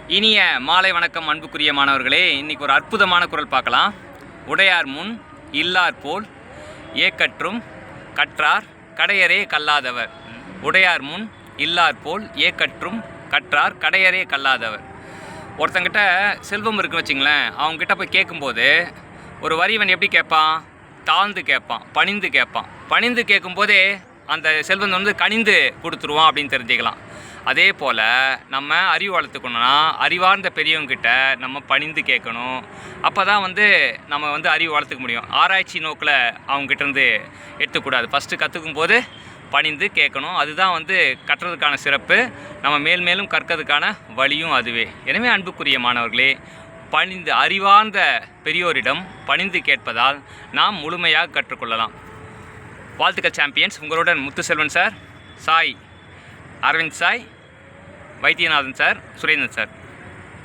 இனிய மாலை வணக்கம் அன்புக்குரிய மாணவர்களே. இன்றைக்கி ஒரு அற்புதமான குறள் பார்க்கலாம். உடையார் முன் இல்லார் போல் ஏக்கற்றும் கற்றார் கடையரே கல்லாதவர். உடையார் முன் இல்லார் போல் ஏக்கற்றும் கற்றார் கடையரே கல்லாதவர். ஒருத்தங்கிட்ட செல்வம் இருக்குன்னு வச்சிங்களேன், அவங்ககிட்ட போய் கேட்கும்போது ஒரு வரிவன் எப்படி கேட்பான்? தாழ்ந்து கேட்பான், பணிந்து கேட்பான். பணிந்து கேட்கும்போதே அந்த செல்வம் வந்து கனிந்து கொடுத்துருவான் அப்படின்னு தெரிஞ்சுக்கலாம். அதே போல் நம்ம அறிவு வளர்த்துக்கணும்னா அறிவார்ந்த பெரியவங்ககிட்ட நம்ம பணிந்து கேட்கணும். அப்போ தான் வந்து நம்ம வந்து அறிவு வளர்த்துக்க முடியும். ஆராய்ச்சி நோக்கில் அவங்ககிட்டருந்து எடுத்துக்கூடாது. ஃபஸ்ட்டு கற்றுக்கும் போது பணிந்து கேட்கணும். அதுதான் வந்து கற்றுறதுக்கான சிறப்பு. நம்ம மேல் மேலும் கற்கிறதுக்கான வழியும் அதுவே. எனவே அன்புக்குரிய மாணவர்களே, பணிந்து அறிவார்ந்த பெரியோரிடம் பணிந்து கேட்பதால் நாம் முழுமையாக கற்றுக்கொள்ளலாம். வாழ்த்துக்கள் சாம்பியன்ஸ். உங்களுடன் Muthuselvan sir, Sai Aravind Sai, Vaidyanathan sir, Surendran sir.